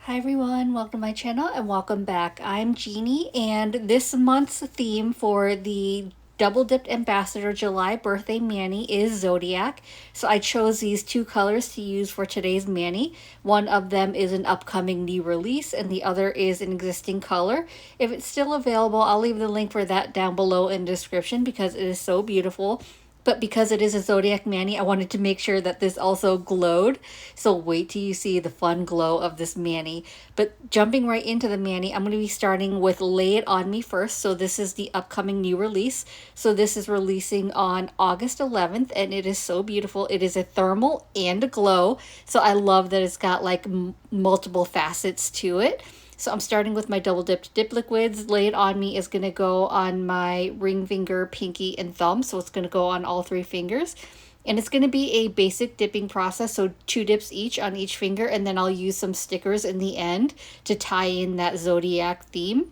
Hi everyone, welcome to my channel and welcome back. I'm Jeannie and this month's theme for the Double Dipped Ambassador July birthday mani is Zodiac. So I chose these two colors to use for today's mani. One of them is an upcoming new release and the other is an existing color. If it's still available, I'll leave the link for that down below in the description because it is so beautiful. But because it is a Zodiac mani, I wanted to make sure that this also glowed. So wait till you see the fun glow of this mani. But jumping right into the mani, I'm going to be starting with Lei It On Me first. So this is the upcoming new release. So this is releasing on August 11th and it is so beautiful. It is a thermal and a glow. So I love that it's got like multiple facets to it. So I'm starting with my double dipped dip liquids. Lei It On Me is going to go on my ring finger, pinky, and thumb. So it's going to go on all three fingers. And it's going to be a basic dipping process. So 2 dips each on each finger. And then I'll use some stickers in the end to tie in that Zodiac theme.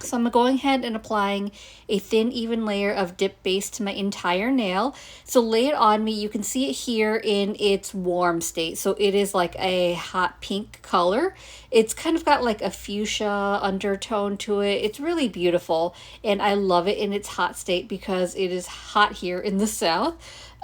So I'm going ahead and applying a thin, even layer of dip base to my entire nail. So Lei It On Me, you can see it here in its warm state. So it is like a hot pink color. It's kind of got like a fuchsia undertone to it. It's really beautiful. And I love it in its hot state because it is hot here in the south.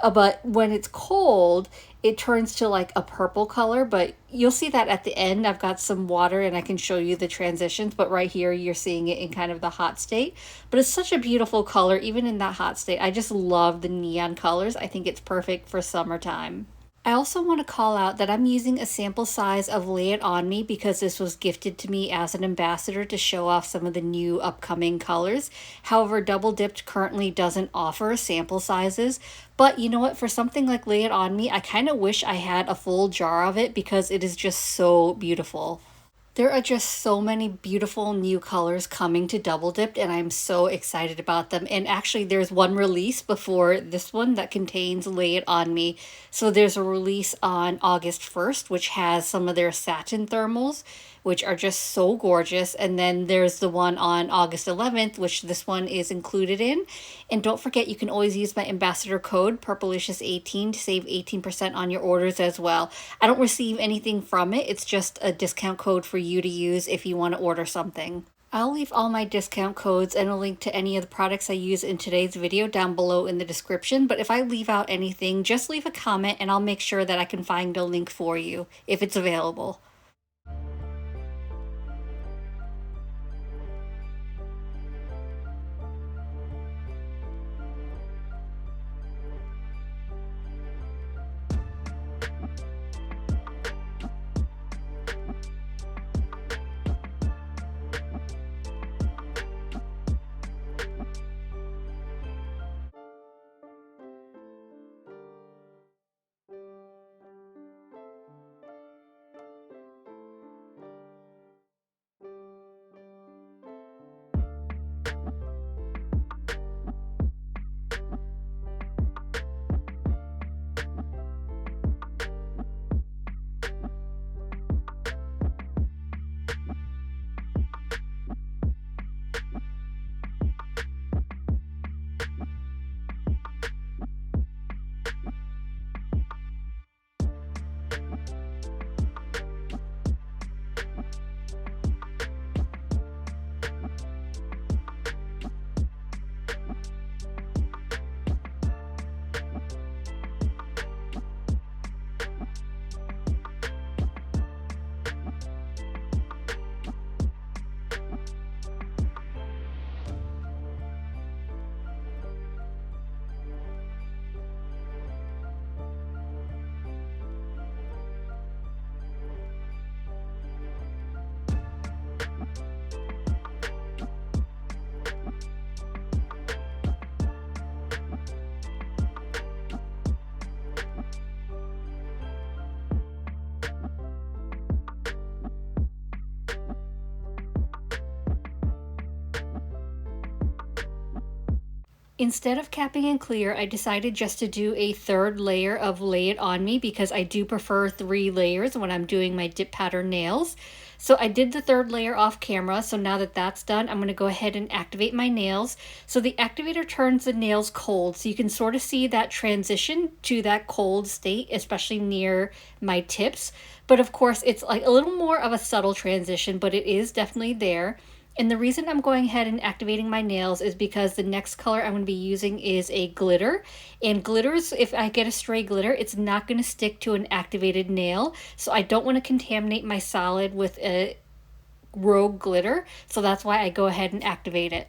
But when it's cold, it turns to like a purple color, but you'll see that at the end. I've got some water and I can show you the transitions, but right here you're seeing it in kind of the hot state. But it's such a beautiful color, even in that hot state. I just love the neon colors. I think it's perfect for summertime. I also want to call out that I'm using a sample size of Lei It On Me because this was gifted to me as an ambassador to show off some of the new upcoming colors. However, Double Dipped currently doesn't offer sample sizes. But you know what? For something like Lei It On Me, I kind of wish I had a full jar of it because it is just so beautiful. There are just so many beautiful new colors coming to Double Dipped, and I'm so excited about them. And actually, there's one release before this one that contains Lei It On Me. So there's a release on August 1st, which has some of their satin thermals, which are just so gorgeous. And then there's the one on August 11th, which this one is included in. And don't forget, you can always use my ambassador code, Purplicious18, to save 18% on your orders as well. I don't receive anything from it. It's just a discount code for you to use if you want to order something. I'll leave all my discount codes and a link to any of the products I use in today's video down below in the description. But if I leave out anything, just leave a comment and I'll make sure that I can find a link for you if it's available. Instead of capping in clear, I decided just to do a third layer of Lay It On Me because I do prefer 3 layers when I'm doing my dip powder nails. So I did the third layer off camera, so now that that's done, I'm going to go ahead and activate my nails. So the activator turns the nails cold, so you can sort of see that transition to that cold state, especially near my tips. But of course, it's like a little more of a subtle transition, but it is definitely there. And the reason I'm going ahead and activating my nails is because the next color I'm going to be using is a glitter. And glitters, if I get a stray glitter, it's not going to stick to an activated nail. So I don't want to contaminate my solid with a rogue glitter. So that's why I go ahead and activate it.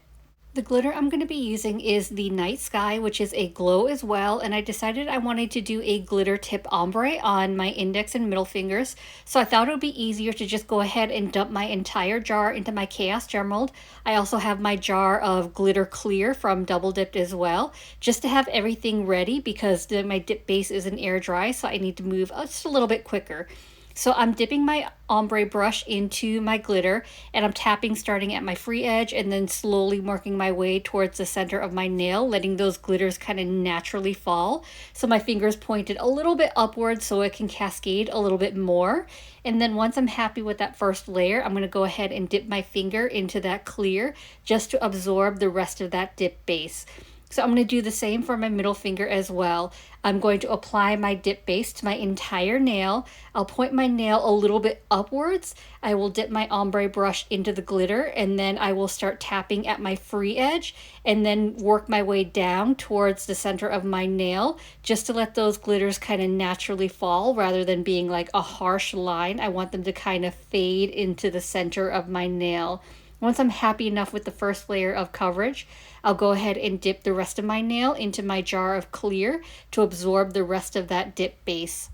The glitter I'm going to be using is the Night Sky, which is a glow as well, and I decided I wanted to do a glitter tip ombre on my index and middle fingers, so I thought it would be easier to just go ahead and dump my entire jar into my Chaos Gel Mold. I also have my jar of glitter clear from Double Dipped as well, just to have everything ready because my dip base isn't air dry, so I need to move just a little bit quicker. So I'm dipping my ombre brush into my glitter and I'm tapping starting at my free edge and then slowly working my way towards the center of my nail, letting those glitters kind of naturally fall. So my fingers pointed a little bit upwards so it can cascade a little bit more. And then once I'm happy with that first layer, I'm going to go ahead and dip my finger into that clear just to absorb the rest of that dip base. So I'm going to do the same for my middle finger as well. I'm going to apply my dip base to my entire nail. I'll point my nail a little bit upwards. I will dip my ombre brush into the glitter and then I will start tapping at my free edge and then work my way down towards the center of my nail just to let those glitters kind of naturally fall rather than being like a harsh line. I want them to kind of fade into the center of my nail. Once I'm happy enough with the first layer of coverage, I'll go ahead and dip the rest of my nail into my jar of clear to absorb the rest of that dip base.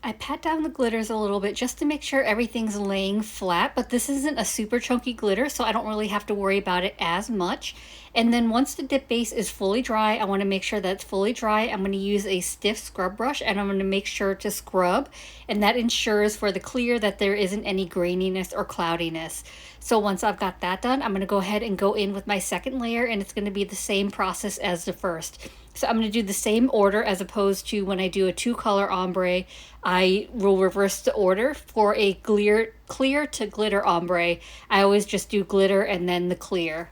I pat down the glitters a little bit just to make sure everything's laying flat, but this isn't a super chunky glitter, so I don't really have to worry about it as much. And then once the dip base is fully dry, I want to make sure that it's fully dry. I'm going to use a stiff scrub brush and I'm going to make sure to scrub, and that ensures for the clear that there isn't any graininess or cloudiness. So once I've got that done, I'm going to go ahead and go in with my second layer, and it's going to be the same process as the first. So I'm going to do the same order as opposed to when I do a 2-color ombre, I will reverse the order. For a clear to glitter ombre, I always just do glitter and then the clear.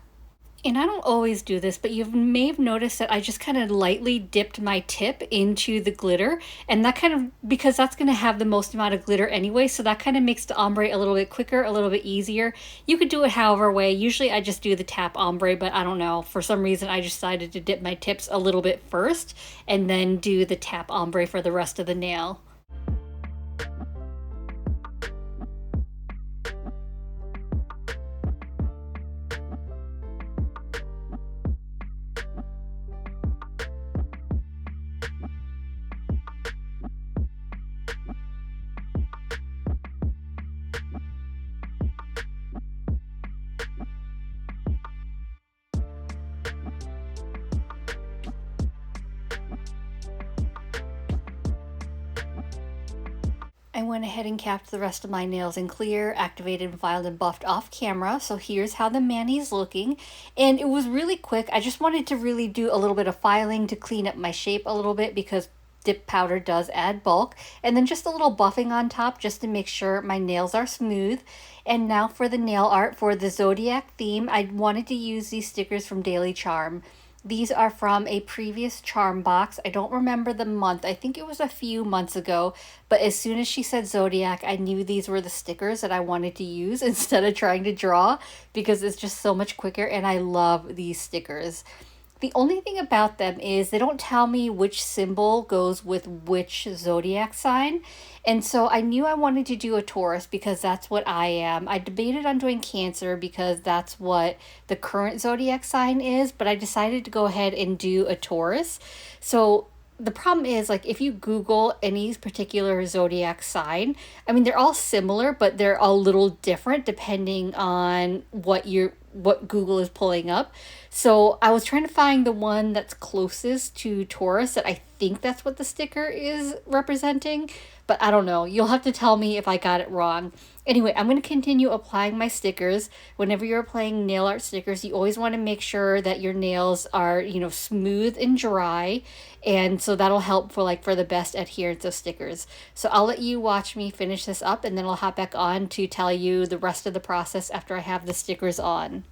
And I don't always do this, but you may have noticed that I just kind of lightly dipped my tip into the glitter, and that kind of, because that's going to have the most amount of glitter anyway, so that kind of makes the ombre a little bit quicker, a little bit easier. You could do it however way. Usually I just do the tap ombre, but I don't know. For some reason I decided to dip my tips a little bit first and then do the tap ombre for the rest of the nail. I went ahead and capped the rest of my nails in clear, activated, filed, and buffed off camera. So here's how the mani's looking. And it was really quick. I just wanted to really do a little bit of filing to clean up my shape a little bit because dip powder does add bulk. And then just a little buffing on top just to make sure my nails are smooth. And now for the nail art for the Zodiac theme, I wanted to use these stickers from Daily Charme. These are from a previous Charm box. I don't remember the month. I think it was a few months ago. But as soon as she said Zodiac, I knew these were the stickers that I wanted to use instead of trying to draw because it's just so much quicker and I love these stickers. The only thing about them is they don't tell me which symbol goes with which zodiac sign. And so I knew I wanted to do a Taurus because that's what I am. I debated on doing Cancer because that's what the current zodiac sign is, but I decided to go ahead and do a Taurus. So the problem is, like, if you Google any particular zodiac sign, I mean, they're all similar, but they're a little different depending on what Google is pulling up. So I was trying to find the one that's closest to Taurus that I think that's what the sticker is representing, but I don't know. You'll have to tell me if I got it wrong. Anyway, I'm going to continue applying my stickers. Whenever you're applying nail art stickers, you always want to make sure that your nails are, smooth and dry. And so that'll help for the best adherence of stickers. So I'll let you watch me finish this up, and then I'll hop back on to tell you the rest of the process after I have the stickers on.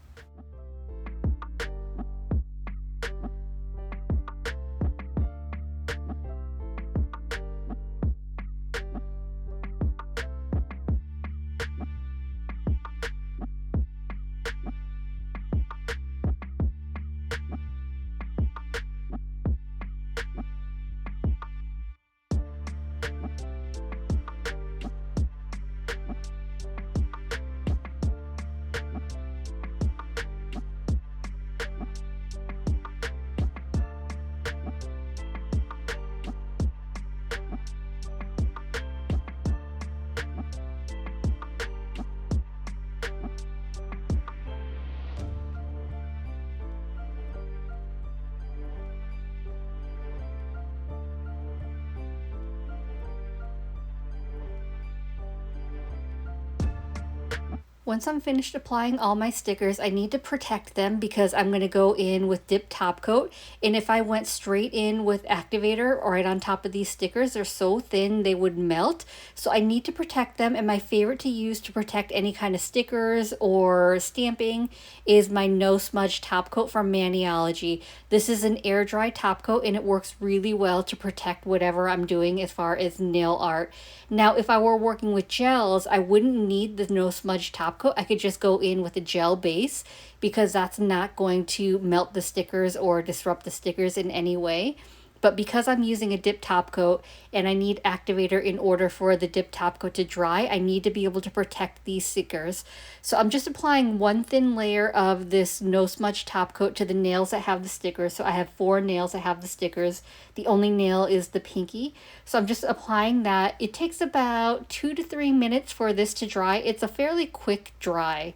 Once I'm finished applying all my stickers, I need to protect them because I'm going to go in with Dipp'd top coat. And if I went straight in with activator or right on top of these stickers, they're so thin they would melt. So I need to protect them. And my favorite to use to protect any kind of stickers or stamping is my No Smudge top coat from Maniology. This is an air dry top coat and it works really well to protect whatever I'm doing as far as nail art. Now, if I were working with gels, I wouldn't need the No Smudge top coat. I could just go in with a gel base because that's not going to melt the stickers or disrupt the stickers in any way. But because I'm using a dip top coat and I need activator in order for the dip top coat to dry, I need to be able to protect these stickers. So I'm just applying one thin layer of this No Smudge top coat to the nails that have the stickers. So I have 4 nails that have the stickers. The only nail is the pinky. So I'm just applying that. It takes about 2 to 3 minutes for this to dry. It's a fairly quick dry.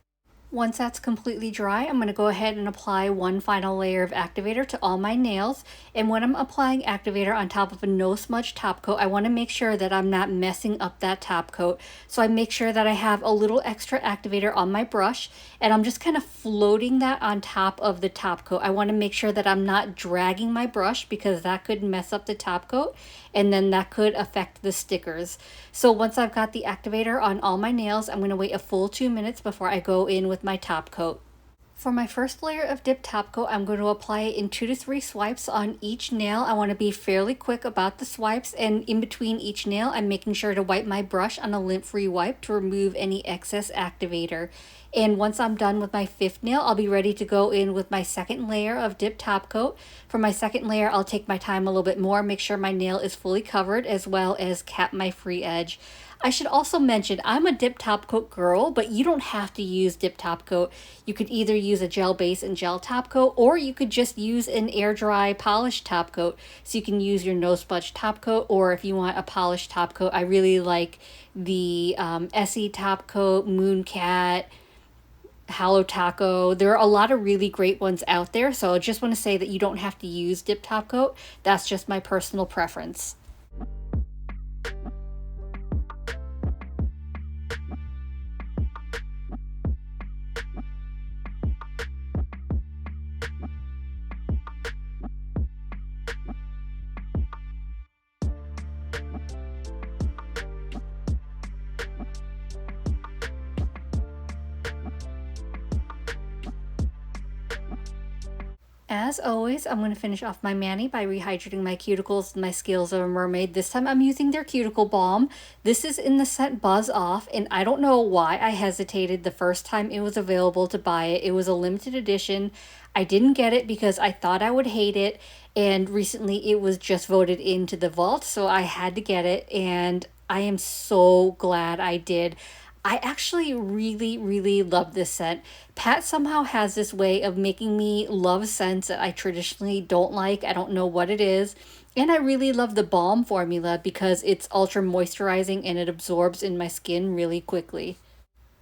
Once that's completely dry, I'm going to go ahead and apply one final layer of activator to all my nails. And when I'm applying activator on top of a no smudge top coat, I want to make sure that I'm not messing up that top coat. So I make sure that I have a little extra activator on my brush and I'm just kind of floating that on top of the top coat. I want to make sure that I'm not dragging my brush because that could mess up the top coat and then that could affect the stickers. So once I've got the activator on all my nails, I'm going to wait a full 2 minutes before I go in with my top coat. For my first layer of dip top coat, I'm going to apply it in 2 to 3 swipes on each nail. I want to be fairly quick about the swipes, and in between each nail, I'm making sure to wipe my brush on a lint-free wipe to remove any excess activator. And once I'm done with my 5th nail, I'll be ready to go in with my second layer of dip top coat. For my second layer, I'll take my time a little bit more, make sure my nail is fully covered, as well as cap my free edge. I should also mention I'm a dip top coat girl, but you don't have to use dip top coat. You could either use a gel base and gel top coat, or you could just use an air dry polished top coat. So you can use your no smudge top coat, or if you want a polished top coat, I really like the Essie top coat, Mooncat, Halo Taco. There are a lot of really great ones out there, so I just want to say that you don't have to use dip top coat. That's just my personal preference. As always, I'm going to finish off my mani by rehydrating my cuticles with my Scales of a Mermaid. This time I'm using their cuticle balm. This is in the scent Buzz Off, and I don't know why I hesitated the first time it was available to buy it. It was a limited edition. I didn't get it because I thought I would hate it, and recently it was just voted into the vault, so I had to get it, and I am so glad I did. I actually really love this scent. Pat somehow has this way of making me love scents that I traditionally don't like. I don't know what it is. And I really love the balm formula because it's ultra moisturizing and it absorbs in my skin really quickly.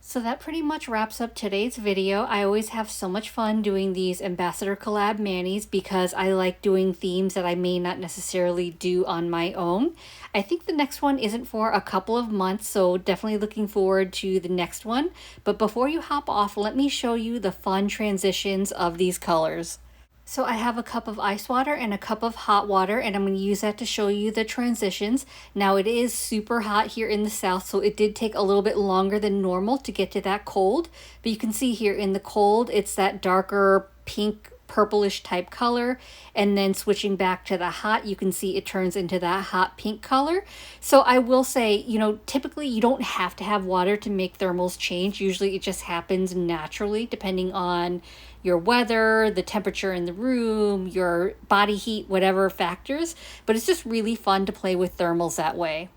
So that pretty much wraps up today's video. I always have so much fun doing these ambassador collab manis because I like doing themes that I may not necessarily do on my own. I think the next one isn't for a couple of months, so definitely looking forward to the next one. But before you hop off, let me show you the fun transitions of these colors. So I have a cup of ice water and a cup of hot water, and I'm going to use that to show you the transitions. Now it is super hot here in the south, so it did take a little bit longer than normal to get to that cold. But you can see here in the cold, it's that darker pink purplish type color, and then switching back to the hot, you can see it turns into that hot pink color. So I will say, you know, typically you don't have to have water to make thermals change. Usually it just happens naturally depending on your weather, the temperature in the room, your body heat, whatever factors. But it's just really fun to play with thermals that way.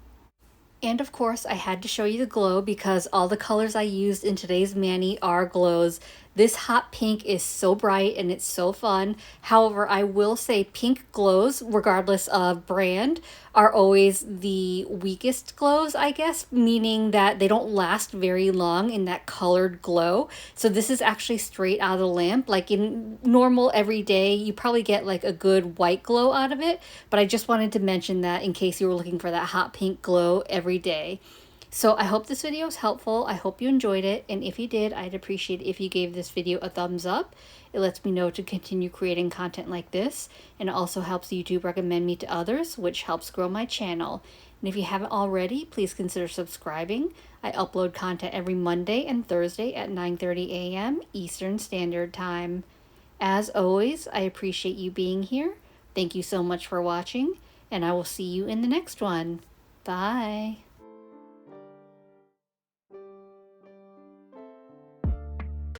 And of course, I had to show you the glow because all the colors I used in today's mani are glows. This hot pink is so bright and it's so fun. However, I will say pink glows, regardless of brand, are always the weakest glows, I guess, meaning that they don't last very long in that colored glow. So this is actually straight out of the lamp. Like in normal everyday, you probably get like a good white glow out of it. But I just wanted to mention that in case you were looking for that hot pink glow every day. So I hope this video was helpful. I hope you enjoyed it. And if you did, I'd appreciate if you gave this video a thumbs up. It lets me know to continue creating content like this. And it also helps YouTube recommend me to others, which helps grow my channel. And if you haven't already, please consider subscribing. I upload content every Monday and Thursday at 9:30 a.m. Eastern Standard Time. As always, I appreciate you being here. Thank you so much for watching, and I will see you in the next one. Bye.